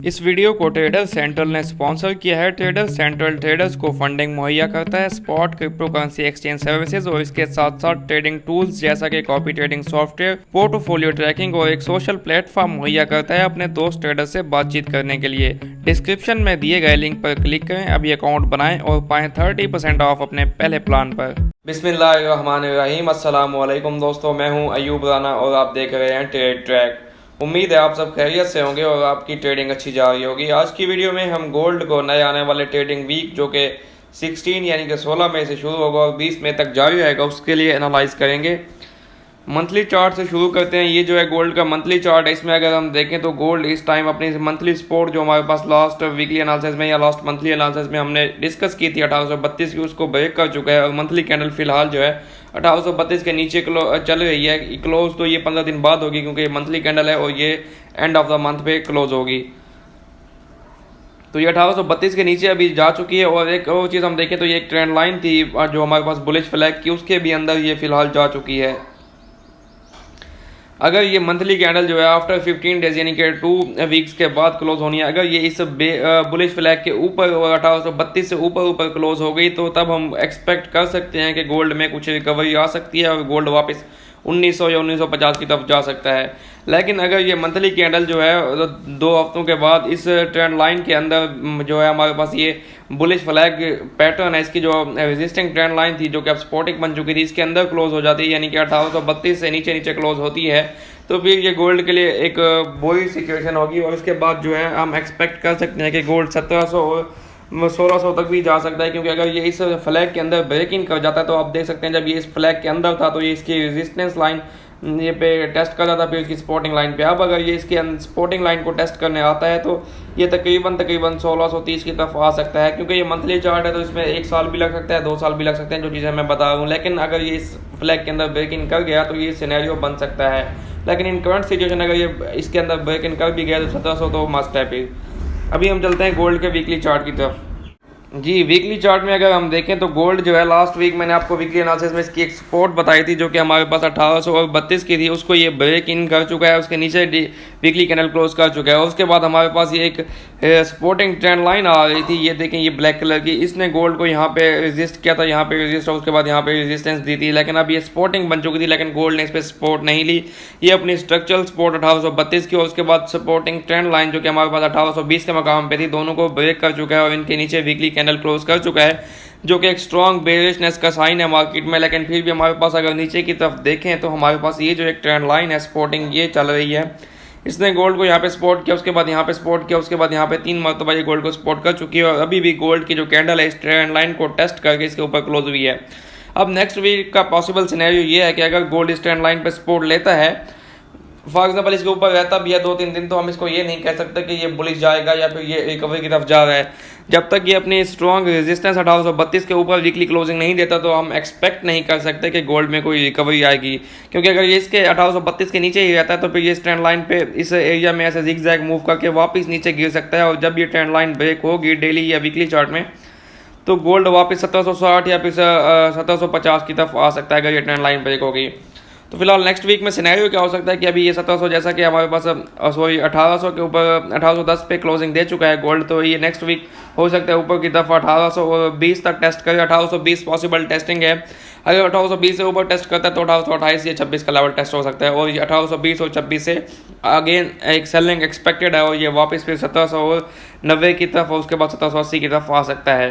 इस वीडियो को trader central ने स्पॉन्सर किया है। ट्रेडर सेंट्रल ट्रेडर्स को फंडिंग मुहैया करता है, spot crypto currency exchange services और इसके साथ साथ ट्रेडिंग टूल्स जैसा कि copy trading software, portfolio tracking और एक सोशल प्लेटफॉर्म मुहैया करता है अपने दोस्त ट्रेडर से बातचीत करने के लिए। डिस्क्रिप्शन में दिए गए लिंक पर क्लिक करें, अभी अकाउंट बनाएं और पाएं 30% ऑफ अपने पहले प्लान पर। बिस्मिल्लाहिर्रहमानिर्रहीम, अस्सलाम वालेकुम दोस्तों, मैं हूं अयूब राना और आप देख रहे हैं ट्रेड ट्रैक। उम्मीद है आप सब खैरियत से होंगे और आपकी ट्रेडिंग अच्छी जा रही होगी। आज की वीडियो में हम गोल्ड को नए आने वाले ट्रेडिंग वीक जो कि 16 यानी कि 16 मई से शुरू होगा और 20 मई तक जारी रहेगा उसके लिए एनालाइज करेंगे। मंथली चार्ट से शुरू करते हैं। ये जो है गोल्ड का मंथली चार्ट है। इसमें अगर हम देखें तो गोल्ड इस टाइम अपनी मंथली सपोर्ट जो हमारे पास लास्ट वीकली एनालिसिस में या लास्ट मंथली एनालिसिस में हमने डिस्कस की थी 1832 की, उसको ब्रेक कर चुका है और मंथली कैंडल फिलहाल जो है 1832 के नीचे चल रही है। क्लोज तो ये 15 दिन बाद होगी क्योंकि ये मंथली कैंडल है और ये एंड ऑफ द मंथ पे क्लोज होगी। तो ये 1832 के नीचे अभी जा चुकी है। और एक और चीज़ हम देखें तो ये एक ट्रेंड लाइन थी जो हमारे पास बुलिश फ्लैग की, उसके भी अंदर ये फिलहाल जा चुकी है। अगर ये मंथली कैंडल जो है आफ्टर 15 डेज यानी कि 2 वीक्स के बाद क्लोज होनी है, अगर ये इस बुलिश फ्लैग के ऊपर 1832 से ऊपर क्लोज हो गई तो तब हम एक्सपेक्ट कर सकते हैं कि गोल्ड में कुछ रिकवरी आ सकती है और गोल्ड वापस 1900 या 1950 की तरफ जा सकता है। लेकिन अगर ये मंथली कैंडल जो है 2 हफ्तों के बाद इस ट्रेंड लाइन के अंदर जो है हमारे पास ये बुलिश फ्लैग पैटर्न है, इसकी जो रेजिस्टिंग ट्रेंड लाइन थी जो कि अब सपोर्टिंग बन चुकी थी, इसके अंदर क्लोज हो जाती है यानी कि 1832 से नीचे क्लोज होती है तो फिर ये गोल्ड के लिए एक बुरी सिचुएशन होगी। और इसके बाद जो है हम एक्सपेक्ट कर सकते हैं कि गोल्ड 1700 और 1600 तक भी जा सकता है, क्योंकि अगर ये इस फ्लैग के अंदर ब्रेक इन कर जाता है तो आप देख सकते हैं जब ये इस फ्लैग के अंदर था तो ये इसकी रेजिस्टेंस लाइन ये पे टेस्ट कर रहा था, फिर इसकी सपोर्टिंग लाइन पे। अब अगर ये इसके सपोर्टिंग लाइन को टेस्ट करने आता है तो ये तकरीबन 1630 की तरफ आ सकता है। क्योंकि ये मंथली चार्ट है तो इसमें 1 साल भी लग सकता है, 2 साल भी लग सकते हैं, जो चीज़ें मैं बता रहा हूँ। लेकिन अगर ये इस फ्लैग के अंदर ब्रेक इन कर गया तो ये सिनेरियो बन सकता है। लेकिन इन करंट सिचुएशन अगर ये इसके अंदर ब्रेक इन कर भी गया तो 1700 तो मस्ट है। फिर अभी हम चलते हैं गोल्ड के वीकली चार्ट की तरफ। जी, वीकली चार्ट में अगर हम देखें तो गोल्ड जो है लास्ट वीक मैंने आपको वीकली एनालिसिस में इसकी एक सपोर्ट बताई थी जो कि हमारे पास 1832 की थी, उसको ये ब्रेक इन कर चुका है, उसके नीचे वीकली कैंडल क्लोज कर चुका है। और उसके बाद हमारे पास ये एक सपोर्टिंग ट्रेंड लाइन आ रही थी, ये देखें ये ब्लैक कलर की, इसने गोल्ड को यहाँ पे रेजिस्ट किया था, यहाँ पे रेजिस्ट और उसके बाद यहाँ पे रेजिस्टेंस दी थी। लेकिन अब ये सपोर्टिंग बन चुकी थी लेकिन गोल्ड ने इस पर सपोर्ट नहीं ली। ये अपनी स्ट्रक्चरल सपोर्ट 1832 की और उसके बाद सपोर्टिंग ट्रेंड लाइन जो कि हमारे पास 1820 के मकाम पे थी, दोनों को ब्रेक कर चुका है और इनके नीचे वीकली कैंडल क्लोज कर चुका है, जो कि एक स्ट्रॉन्ग बेरिशनेस का साइन है मार्केट में। लेकिन फिर भी हमारे पास अगर नीचे की तरफ देखें तो हमारे पास ये जो एक ट्रेंड लाइन है सपोर्टिंग ये चल रही है। इसने गोल्ड को यहाँ पे सपोर्ट किया, उसके बाद यहाँ पे सपोर्ट किया, उसके बाद यहाँ पे 3 मरतबा ये गोल्ड को सपोर्ट कर चुकी है और अभी भी गोल्ड की जो कैंडल है इस ट्रेंड लाइन को टेस्ट करके इसके ऊपर क्लोज हुई है। अब नेक्स्ट वीक का पॉसिबल सिनेरियो ये है कि अगर गोल्ड इस ट्रेंड लाइन पे सपोर्ट लेता है, फॉर एग्जाम्पल इसके ऊपर रहता भी है 2-3 दिन, तो हम इसको ये नहीं कह सकते कि ये बुलिश जाएगा या फिर ये रिकवरी की तरफ जा रहा है। जब तक ये अपनी स्ट्रॉन्ग रेजिस्टेंस 1832 के ऊपर वीकली क्लोजिंग नहीं देता तो हम एक्सपेक्ट नहीं कर सकते कि गोल्ड में कोई रिकवरी आएगी। क्योंकि अगर ये इसके 1832 के नीचे ही रहता है तो फिर ये ट्रेंड लाइन पे इस एरिया में ऐसे जिगजैग मूव करके वापस नीचे गिर सकता है। और जब ये ट्रेंड लाइन ब्रेक होगी डेली या वीकली चार्ट में तो गोल्ड वापस 1760 या फिर 1750 की तरफ आ सकता है अगर ये ट्रेंड लाइन ब्रेक होगी। तो फिलहाल नेक्स्ट वीक में सिनेरियो क्या हो सकता है कि अभी ये 1700 जैसा कि हमारे पास 1800 के ऊपर 1810 पे क्लोजिंग दे चुका है गोल्ड, तो ये नेक्स्ट वीक हो सकता है ऊपर की तरफ 1820 तक टेस्ट करे। 1820 पॉसिबल टेस्टिंग है। अगर 1820 से ऊपर टेस्ट करता है तो 1828 या 26 का लेवल टेस्ट हो सकता है और ये 1820 और 26 से अगेन एक सेलिंग एक्सपेक्टेड है और ये वापस फिर 1790 की तरफ और उसके बाद 1780 की तरफ आ सकता है।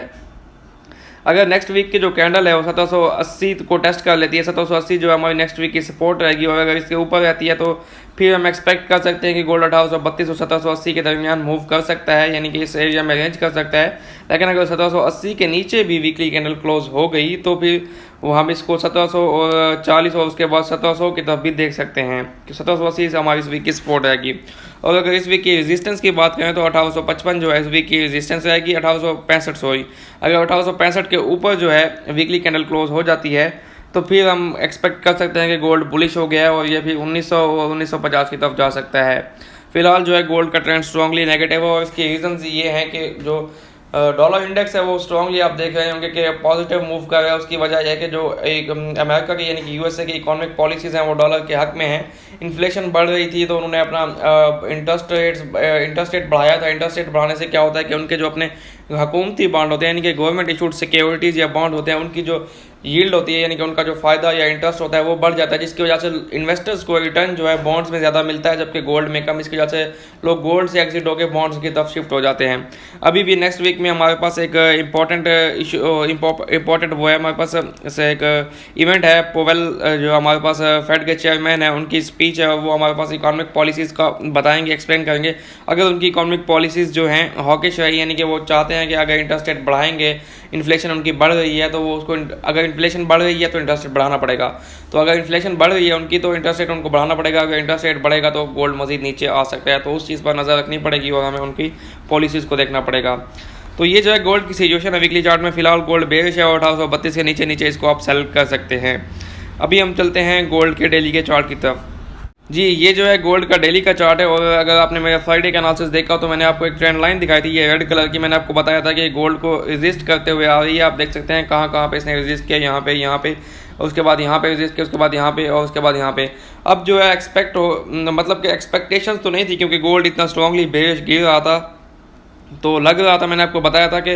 अगर नेक्स्ट वीक की जो कैंडल है वो 1780 को टेस्ट कर लेती है, 1780 जो हमारी नेक्स्ट वीक की सपोर्ट रहेगी और अगर इसके ऊपर रहती है तो फिर हम एक्सपेक्ट कर सकते हैं कि गोल्ड 1832 और 1780 के दरमियान मूव कर सकता है, यानी कि इस एरिया में रेंज कर सकता है। लेकिन अगर 1780 के नीचे भी वीकली कैंडल क्लोज हो गई तो फिर वो हम इसको 1740 और उसके बाद 1700 की तरफ भी देख सकते हैं कि 1780 से हमारी इस वीक की सपोर्ट रहेगी। और अगर इस वीक की रेजिस्टेंस की बात करें तो 1855 जो है इस वीक की रेजिस्टेंस रहेगी, 1865 सॉरी। अगर 1865 के ऊपर जो है वीकली कैंडल क्लोज हो जाती है तो फिर हम एक्सपेक्ट कर सकते हैं कि गोल्ड बुलिश हो गया है और ये फिर 1900 और 1950 की तरफ जा सकता है। फिलहाल जो है गोल्ड का ट्रेंड स्ट्रांगली नेगेटिव है और इसके रीजंस ये हैं कि जो डॉलर इंडेक्स है वो स्ट्रांगली आप देख रहे होंगे कि पॉजिटिव मूव कर रहा है। उसकी वजह यह है कि जो एक अमेरिका की यानी कि यूएसए की इकोनॉमिक पॉलिसीज़ हैं वो डॉलर के हक में हैं। इन्फ्लेशन बढ़ रही थी तो उन्होंने अपना इंटरेस्ट रेट बढ़ाया था। इंटरेस्ट रेट बढ़ाने से क्या होता है कि उनके जो अपने हुकूमती बॉन्ड होते हैं यानी कि गवर्नमेंट इशूड सिक्योरिटीज़ या बॉन्ड होते हैं, उनकी जो यील्ड होती है यानी कि उनका जो फ़ायदा या इंटरेस्ट होता है वो बढ़ जाता है, जिसकी वजह से इन्वेस्टर्स को रिटर्न जो है बॉन्ड्स में ज़्यादा मिलता है जबकि गोल्ड में कम। इसकी वजह से लोग गोल्ड से एग्जिट होकर बॉन्ड्स की तरफ शिफ्ट हो जाते हैं। अभी भी नेक्स्ट वीक में हमारे पास एक इम्पॉर्टेंट वो है, हमारे पास से एक इवेंट है। पोवेल जो हमारे पास फेड के चेयरमैन है, उनकी स्पीच है, वो हमारे पास इकोनॉमिक पॉलिसीज़ का बताएंगे, एक्सप्लेन करेंगे। अगर उनकी इकोनॉमिक पॉलिसीज़ जो हैं हॉकिश है यानी कि वो चाहते हैं कि अगर इंटरेस्ट रेट बढ़ाएंगे, इन्फ्लेशन उनकी बढ़ रही है तो वो उसको, अगर इन्फ्लेशन बढ़ रही है तो इंटरेस्ट रेट बढ़ाना पड़ेगा। तो अगर इन्फ्लेशन बढ़ रही है उनकी तो इंटरेस्ट रेट उनको बढ़ाना पड़ेगा। अगर इंटरेस्ट रेट बढ़ेगा तो गोल्ड मजीद नीचे आ सकता है। तो उस चीज़ पर नज़र रखनी पड़ेगी और हमें उनकी पॉलिसीज़ को देखना पड़ेगा। तो ये जो है गोल्ड की सिचुएशन है वीकली चार्ट में। फिलहाल गोल्ड बेरिश है और 1832 के नीचे नीचे इसको आप सेल कर सकते हैं। अभी हम चलते हैं गोल्ड के डेली के चार्ट की तरफ। जी, ये जो है गोल्ड का डेली का चार्ट है और अगर आपने मेरा फ्राइडे का एनालिसिस देखा तो मैंने आपको एक ट्रेंड लाइन दिखाई थी, ये रेड कलर की। मैंने आपको बताया था कि गोल्ड को रेजिस्ट करते हुए आ रही है। आप देख सकते हैं कहाँ कहाँ पे इसने रेजिस्ट किया, यहाँ पे उसके बाद यहाँ पे रेजिस्ट किया, उसके बाद यहाँ पे और उसके बाद यहाँ पे। अब जो है मतलब कि एक्सपेक्टेशंस तो नहीं थी क्योंकि गोल्ड इतना स्ट्रांगली बेरिश गिर रहा था, तो लग रहा था, मैंने आपको बताया था कि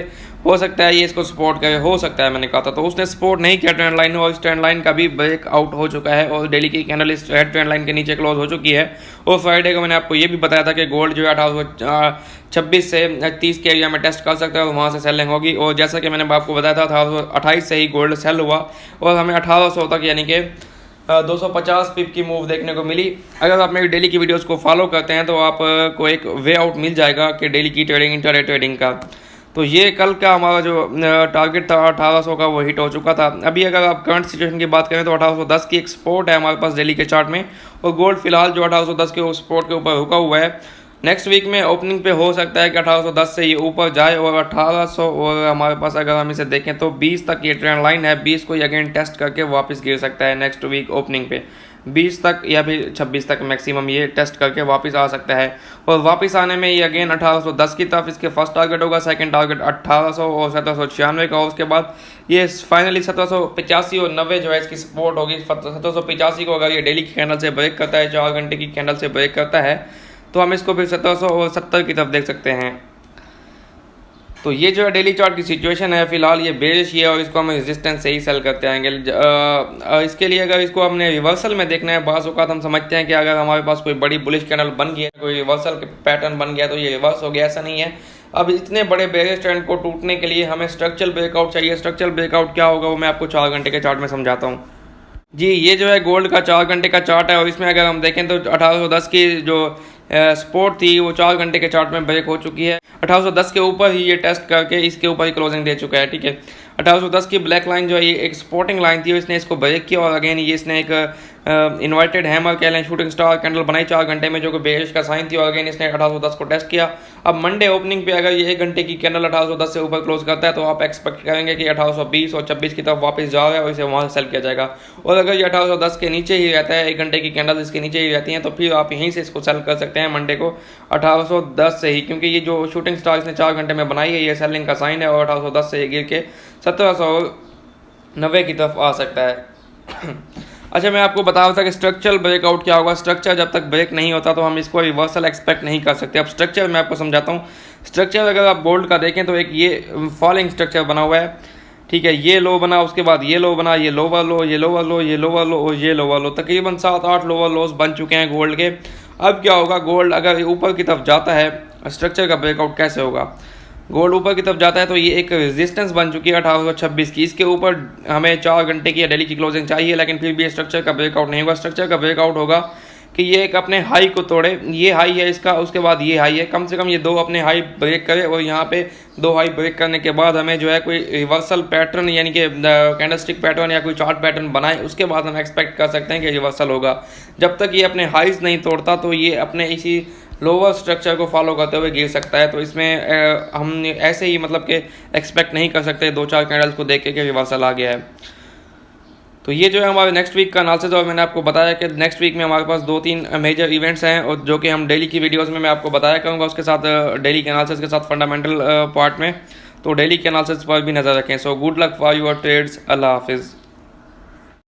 हो सकता है ये इसको सपोर्ट करे, हो सकता है मैंने कहा था। तो उसने सपोर्ट नहीं किया ट्रेंड लाइन और इस ट्रेंड लाइन का भी ब्रेक आउट हो चुका है और डेली की कैंडल इस रेड ट्रेंड लाइन के नीचे क्लोज हो चुकी है। और फ्राइडे को मैंने आपको ये भी बताया था कि गोल्ड जो है 1826 से 30 के एरिया में टेस्ट कर सकता है और वहाँ से सेलिंग होगी। और जैसा कि मैंने आपको बताया था 1828 से ही गोल्ड सेल हुआ और हमें 1800 तक यानी कि 250 पिप की मूव देखने को मिली। अगर आप मेरी डेली की वीडियोस को फॉलो करते हैं तो आपको एक वे आउट मिल जाएगा कि डेली की ट्रेडिंग, इंटरडे ट्रेडिंग का। तो ये कल का हमारा जो टारगेट था 1800 का वो हिट हो चुका था। अभी अगर आप करंट सिचुएशन की बात करें तो 1810 की एक सपोर्ट है हमारे पास डेली के चार्ट में और गोल्ड फिलहाल जो 1810 के सपोर्ट के ऊपर रुका हुआ है। नेक्स्ट वीक में ओपनिंग पे हो सकता है कि 1810 से ये ऊपर जाए और 1800 और हमारे पास अगर हम इसे देखें तो 20 तक ये ट्रेंड लाइन है, 20 को ये अगेन टेस्ट करके वापस गिर सकता है नेक्स्ट वीक ओपनिंग पे। 20 तक या फिर 26 तक मैक्सिमम ये टेस्ट करके वापस आ सकता है और वापस आने में ये अगेन 1810 की तरफ इसके फर्स्ट टारगेट होगा, सेकंड टारगेट 1800 और 1796 का। उसके बाद ये फाइनली 1785 और 90 जो है इसकी सपोर्ट होगी। 1785 को अगर ये डेली की कैंडल से ब्रेक करता है, 4 घंटे की कैंडल से ब्रेक करता है, तो हम इसको फिर 1770 की तरफ देख सकते हैं। तो ये जो है डेली चार्ट की सिचुएशन है, फिलहाल ये बेरिश ही है और इसको हम रेजिस्टेंस से ही सेल करते आएंगे। इसके लिए अगर इसको हमने रिवर्सल में देखना है, बाज़ औक़ात हम समझते हैं कि अगर हमारे पास कोई बड़ी बुलिश कैंडल बन गई है, कोई रिवर्सल पैटर्न बन गया तो ये रिवर्स हो गया, ऐसा नहीं है। अब इतने बड़े बेरिश ट्रेंड को टूटने के लिए हमें स्ट्रक्चरल ब्रेकआउट चाहिए। स्ट्रक्चरल ब्रेकआउट क्या होगा वो मैं आपको 4 घंटे के चार्ट में समझाता हूँ। जी, ये जो है गोल्ड का 4 घंटे का चार्ट है और इसमें अगर हम देखें तो 1810 की जो सपोर्ट थी वो 4 घंटे के चार्ट में ब्रेक हो चुकी है। 1810 के ऊपर ही ये टेस्ट करके इसके ऊपर ही क्लोजिंग दे चुका है, ठीक है। 1810 की ब्लैक लाइन जो है ये एक सपोर्टिंग लाइन थी, इसने इसको ब्रेक किया और अगेन ये इसने एक इन्वर्टेड हैमर कह लें, शूटिंग स्टार कैंडल बनाई 4 घंटे में जो कि बेरिश का साइन थी और अगेन इसने 1810 को टेस्ट किया। अब मंडे ओपनिंग पे अगर ये 1 घंटे की कैंडल 1810 से ऊपर क्लोज करता है तो आप एक्सपेक्ट करेंगे कि 1820 और 26 की तरफ वापस जा रहा है और इसे वहाँ से सेल किया जाएगा। और अगर ये 1810 के नीचे ही रहता है, 1 घंटे की कैंडल इसके नीचे ही रहती हैं, तो फिर आप यहीं से इसको सेल कर सकते हैं मंडे को 1810 से ही, क्योंकि ये जो शूटिंग स्टार इसने 4 घंटे में बनाई है ये सेलिंग का साइन है और 1810 से ये गिर के 1790 की तरफ आ सकता है। अच्छा, मैं आपको बता रहा था कि स्ट्रक्चरल ब्रेकआउट क्या होगा। स्ट्रक्चर जब तक ब्रेक नहीं होता तो हम इसको रिवर्सल एक्सपेक्ट नहीं कर सकते। अब स्ट्रक्चर मैं आपको समझाता हूँ। स्ट्रक्चर अगर आप गोल्ड का देखें तो एक ये फॉलिंग स्ट्रक्चर बना हुआ है, ठीक है। ये लो बना, उसके बाद ये लो बना, ये लोअर लो, ये लोअर लो, ये लोअर लो और ये लोअर लो। तकरीबन 7-8 लोअर लोज बन चुके हैं गोल्ड के। अब क्या होगा, गोल्ड अगर ऊपर की तरफ जाता है, स्ट्रक्चर का ब्रेकआउट कैसे होगा, गोल्ड ऊपर की तरफ जाता है तो ये एक रेजिस्टेंस बन चुकी है 1826 की। इसके ऊपर हमें 4 घंटे की या डेली की क्लोजिंग चाहिए, लेकिन फिर भी स्ट्रक्चर का ब्रेकआउट नहीं होगा। स्ट्रक्चर का ब्रेकआउट होगा कि ये एक अपने हाई को तोड़े, ये हाई है इसका, उसके बाद ये हाई है, कम से कम ये 2 अपने हाई ब्रेक करे और यहाँ पे 2 हाई ब्रेक करने के बाद हमें जो है कोई रिवर्सल पैटर्न यानी कि कैंडलस्टिक पैटर्न या कोई चार्ट पैटर्न बनाए, उसके बाद हम एक्सपेक्ट कर सकते हैं कि रिवर्सल होगा। जब तक ये अपने हाइज नहीं तोड़ता तो ये अपने इसी लोअर स्ट्रक्चर को फॉलो करते हुए गिर सकता है। तो इसमें हम ऐसे ही मतलब कि एक्सपेक्ट नहीं कर सकते 2-4 कैंडल्स को देख के कि रिवर्सल आ गया है। तो ये जो है हमारे नेक्स्ट वीक का एनालिसिस, और मैंने आपको बताया कि नेक्स्ट वीक में हमारे पास 2-3 मेजर इवेंट्स हैं और जो कि हम डेली की वीडियोस में मैं आपको बताया करूँगा, उसके साथ डेली के एनालिसिस के साथ फंडामेंटल पार्ट में। तो डेली के एनालिसिस पर भी नज़र रखें। So good luck for your trades. अल्लाह हाफिज़।